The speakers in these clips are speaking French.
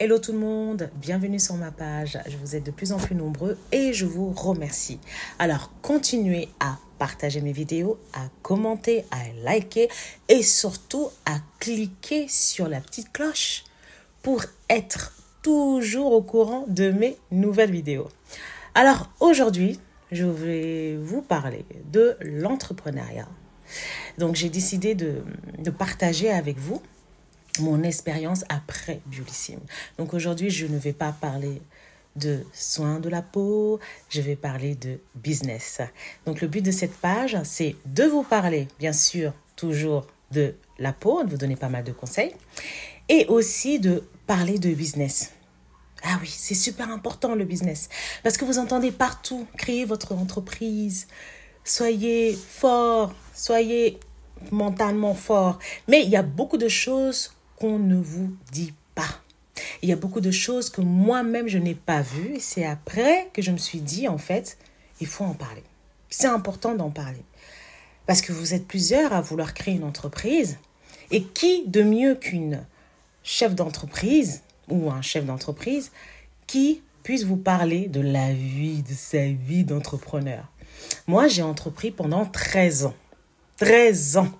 Hello tout le monde, bienvenue sur ma page. Je vous êtes de plus en plus nombreux et je vous remercie. Alors, continuez à partager mes vidéos, à commenter, à liker et surtout à cliquer sur la petite cloche pour être toujours au courant de mes nouvelles vidéos. Alors, aujourd'hui, je vais vous parler de l'entrepreneuriat. Donc, j'ai décidé de partager avec vous mon expérience après Biolissime. Donc aujourd'hui, je ne vais pas parler de soins de la peau, je vais parler de business. Donc le but de cette page, c'est de vous parler, bien sûr, toujours de la peau, de vous donner pas mal de conseils, et aussi de parler de business. Ah oui, c'est super important le business, parce que vous entendez partout, créez votre entreprise, soyez fort, soyez mentalement fort, mais il y a beaucoup de choses qu'on ne vous dit pas. Il y a beaucoup de choses que moi-même je n'ai pas vues et c'est après que je me suis dit en fait, il faut en parler. C'est important d'en parler. Parce que vous êtes plusieurs à vouloir créer une entreprise et qui de mieux qu'une chef d'entreprise ou un chef d'entreprise qui puisse vous parler de la vie, de sa vie d'entrepreneur. Moi, j'ai entrepris pendant 13 ans. 13 ans.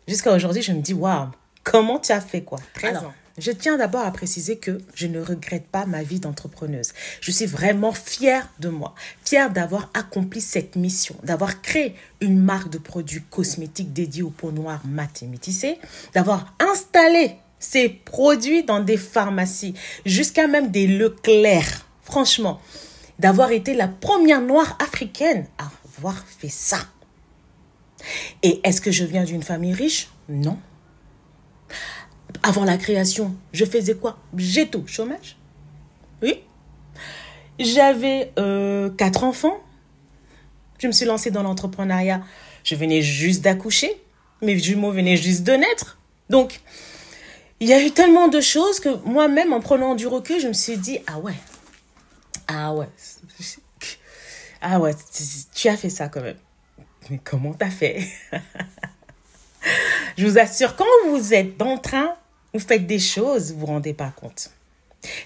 Jusqu'à aujourd'hui, je me dis, waouh, comment tu as fait quoi? 13 ans. Je tiens d'abord à préciser que je ne regrette pas ma vie d'entrepreneuse. Je suis vraiment fière de moi, fière d'avoir accompli cette mission, d'avoir créé une marque de produits cosmétiques dédiée aux peaux noires mates et métissées, d'avoir installé ces produits dans des pharmacies, jusqu'à même des Leclerc. Franchement, d'avoir été la première noire africaine à avoir fait ça. Et est-ce que je viens d'une famille riche? Non. Avant la création, je faisais quoi? J'étais au chômage. Oui. J'avais 4 enfants. Je me suis lancée dans l'entrepreneuriat. Je venais juste d'accoucher. Mes jumeaux venaient juste de naître. Donc, il y a eu tellement de choses que moi-même, en prenant du recul, je me suis dit, ah ouais, tu as fait ça quand même. Mais comment t'as fait? Je vous assure, quand vous êtes en train, vous faites des choses, vous ne vous rendez pas compte.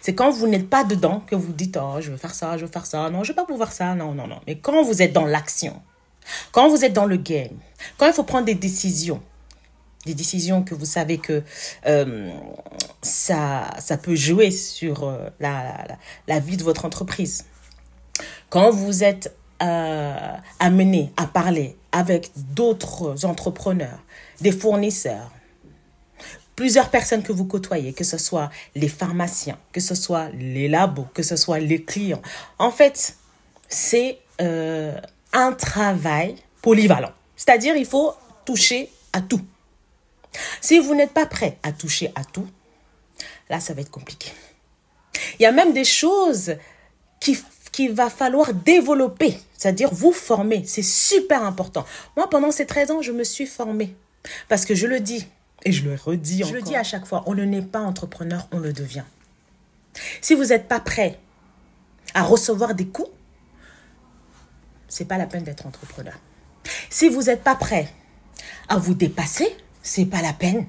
C'est quand vous n'êtes pas dedans que vous dites, oh, je veux faire ça, non, je ne vais pas pouvoir ça, non. Mais quand vous êtes dans l'action, quand vous êtes dans le game, quand il faut prendre des décisions que vous savez que ça peut jouer sur la vie de votre entreprise, quand vous êtes amené à parler avec d'autres entrepreneurs, des fournisseurs, plusieurs personnes que vous côtoyez, que ce soit les pharmaciens, que ce soit les labos, que ce soit les clients. En fait, c'est un travail polyvalent. C'est-à-dire, il faut toucher à tout. Si vous n'êtes pas prêt à toucher à tout, là, ça va être compliqué. Il y a même des choses qu'il va falloir développer, c'est-à-dire vous former. C'est super important. Moi, pendant ces 13 ans, je me suis formée. Parce que je le dis, et je le redis encore. Je le dis à chaque fois, on ne n'est pas entrepreneur, on le devient. Si vous n'êtes pas prêt à recevoir des coups, ce n'est pas la peine d'être entrepreneur. Si vous n'êtes pas prêt à vous dépasser, ce n'est pas la peine.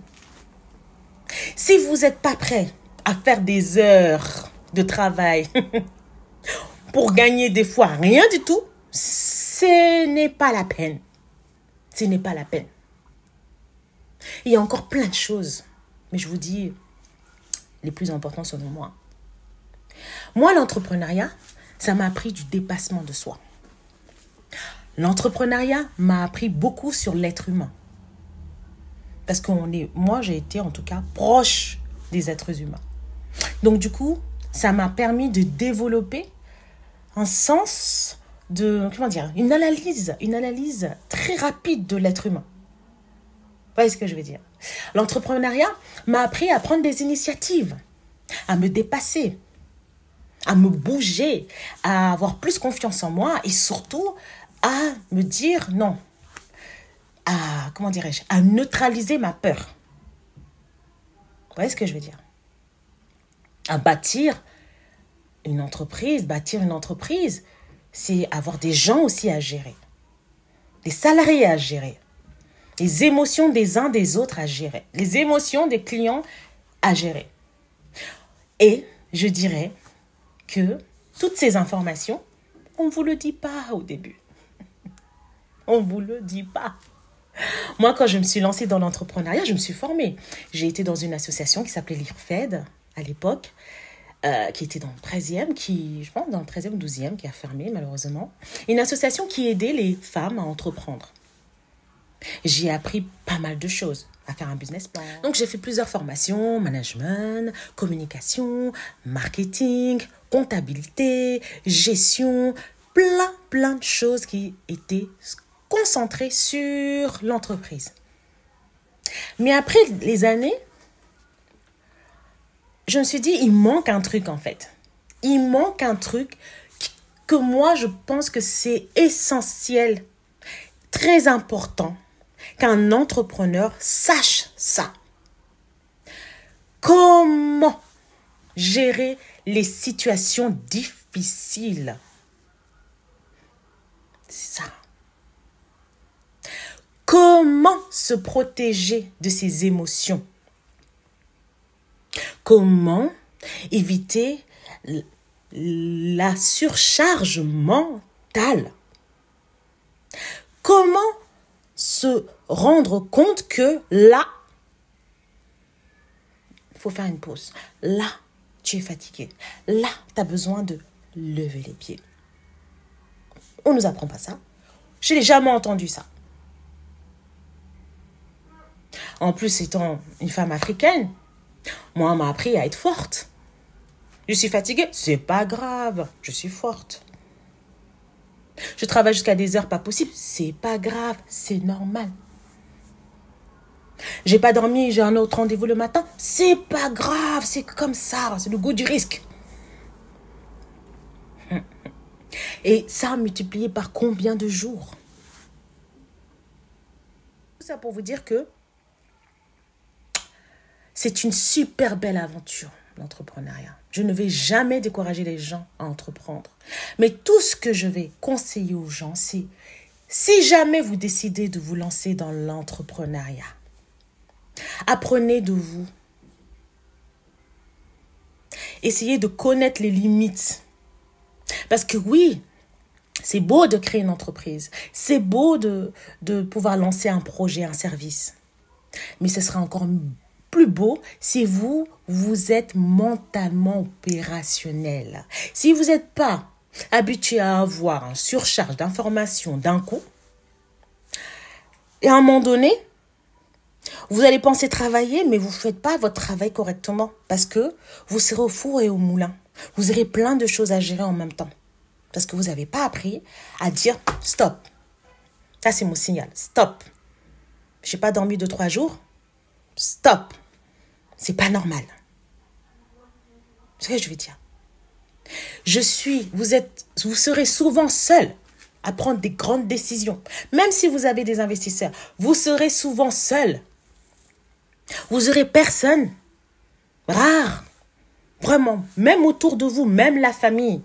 Si vous n'êtes pas prêt à faire des heures de travail pour gagner des fois rien du tout, ce n'est pas la peine. Ce n'est pas la peine. Il y a encore plein de choses, mais je vous dis, les plus importants selon moi. Moi, l'entrepreneuriat, ça m'a appris du dépassement de soi. L'entrepreneuriat m'a appris beaucoup sur l'être humain. Parce que moi, j'ai été en tout cas proche des êtres humains. Donc du coup, ça m'a permis de développer un sens une analyse très rapide de l'être humain. Vous voyez ce que je veux dire? L'entrepreneuriat m'a appris à prendre des initiatives, à me dépasser, à me bouger, à avoir plus confiance en moi et surtout à me dire non, à neutraliser ma peur. Vous voyez ce que je veux dire? À bâtir une entreprise, c'est avoir des gens aussi à gérer, des salariés à gérer, les émotions des uns des autres à gérer, les émotions des clients à gérer. Et je dirais que toutes ces informations, on ne vous le dit pas au début. On ne vous le dit pas. Moi, quand je me suis lancée dans l'entrepreneuriat, je me suis formée. J'ai été dans une association qui s'appelait l'IRFED à l'époque, qui était dans le 13e, je pense dans le 13e ou 12e, qui a fermé malheureusement. Une association qui aidait les femmes à entreprendre. J'ai appris pas mal de choses, à faire un business plan. Donc, j'ai fait plusieurs formations, management, communication, marketing, comptabilité, gestion, plein de choses qui étaient concentrées sur l'entreprise. Mais après les années, je me suis dit, il manque un truc en fait. Il manque un truc que moi, je pense que c'est essentiel, très important, qu'un entrepreneur sache ça. Comment gérer les situations difficiles? C'est ça. Comment se protéger de ses émotions? Comment éviter la surcharge mentale? Comment se rendre compte que là, il faut faire une pause. Là, tu es fatigué. Là, tu as besoin de lever les pieds. On ne nous apprend pas ça. Je n'ai jamais entendu ça. En plus, étant une femme africaine, moi, on m'a appris à être forte. Je suis fatiguée, c'est pas grave, je suis forte. Je travaille jusqu'à des heures pas possibles, c'est pas grave, c'est normal. J'ai pas dormi, j'ai un autre rendez-vous le matin, c'est pas grave, c'est comme ça, c'est le goût du risque. Et ça multiplié par combien de jours? Tout ça pour vous dire que c'est une super belle aventure, l'entrepreneuriat. Je ne vais jamais décourager les gens à entreprendre. Mais tout ce que je vais conseiller aux gens, c'est si jamais vous décidez de vous lancer dans l'entrepreneuriat, apprenez de vous. Essayez de connaître les limites. Parce que oui, c'est beau de créer une entreprise. C'est beau de pouvoir lancer un projet, un service. Mais ce sera encore plus beau si vous êtes mentalement opérationnel. Si vous n'êtes pas habitué à avoir une surcharge d'informations d'un coup, et à un moment donné, vous allez penser travailler, mais vous ne faites pas votre travail correctement parce que vous serez au four et au moulin. Vous aurez plein de choses à gérer en même temps parce que vous n'avez pas appris à dire stop. Ça, c'est mon signal. Stop. Je n'ai pas dormi 2-3 jours. Stop. C'est pas normal. C'est ce que je veux dire. Vous serez souvent seul à prendre des grandes décisions. Même si vous avez des investisseurs, vous serez souvent seul. Vous aurez personne. Rare. Vraiment. Même autour de vous, même la famille.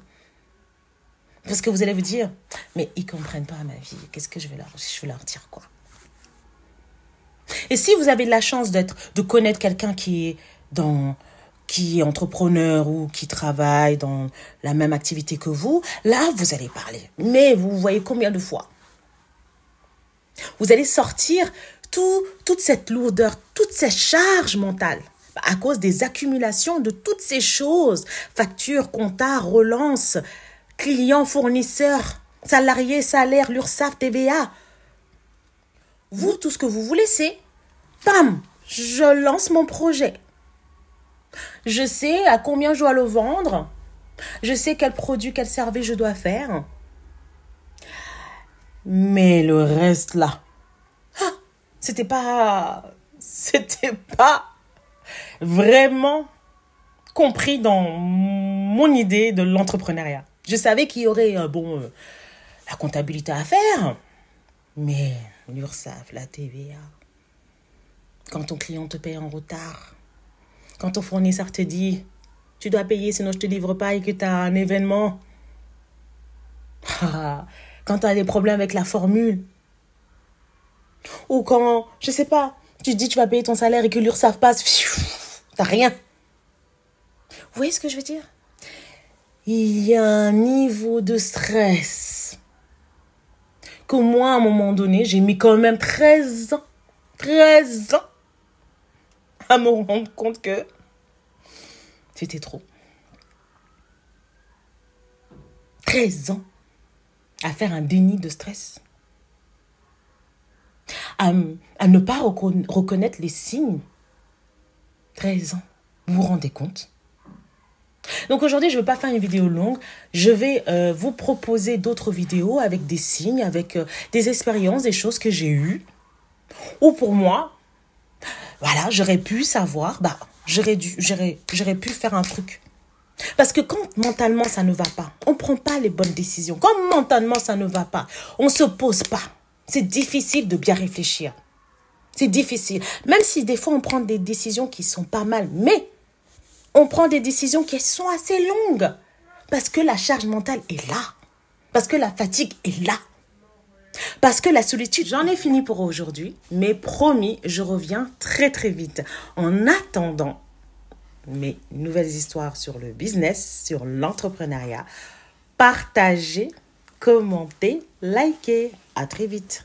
Parce que vous allez vous dire, mais ils ne comprennent pas ma vie. Qu'est-ce que je vais leur dire quoi? Et si vous avez de la chance de connaître quelqu'un qui est entrepreneur ou qui travaille dans la même activité que vous, là, vous allez parler. Mais vous voyez combien de fois? Vous allez sortir toute cette lourdeur, toute cette charge mentale à cause des accumulations de toutes ces choses. Factures, compta, relance, clients, fournisseurs, salariés, salaires, l'URSSAF, TVA. Vous, tout ce que vous voulez, c'est bam, je lance mon projet. Je sais à combien je dois le vendre. Je sais quel produit, quel service je dois faire. Mais le reste là, c'était pas vraiment compris dans mon idée de l'entrepreneuriat. Je savais qu'il y aurait la comptabilité à faire, mais l'URSSAF, la TVA, quand ton client te paye en retard, quand ton fournisseur te dit tu dois payer sinon je te livre pas et que tu as un événement, quand tu as des problèmes avec la formule, ou quand, je sais pas, tu te dis tu vas payer ton salaire et que l'URSSAF passe, t'as rien. Vous voyez ce que je veux dire? Il y a un niveau de stress que moi, à un moment donné, j'ai mis quand même 13 ans à me rendre compte que c'était trop. 13 ans à faire un déni de stress. À ne pas reconnaître les signes. 13 ans. Vous vous rendez compte? Donc aujourd'hui, je ne veux pas faire une vidéo longue. Je vais vous proposer d'autres vidéos avec des signes, avec des expériences, des choses que j'ai eues. Ou pour moi, voilà, j'aurais pu savoir, j'aurais pu faire un truc. Parce que quand mentalement ça ne va pas, on ne prend pas les bonnes décisions. Quand mentalement ça ne va pas, on ne se pose pas. C'est difficile de bien réfléchir. C'est difficile. Même si des fois on prend des décisions qui sont pas mal, mais on prend des décisions qui sont assez longues. Parce que la charge mentale est là. Parce que la fatigue est là. Parce que la solitude, j'en ai fini pour aujourd'hui. Mais promis, je reviens très très vite. En attendant mes nouvelles histoires sur le business, sur l'entrepreneuriat, partagez, commentez, likez. À très vite.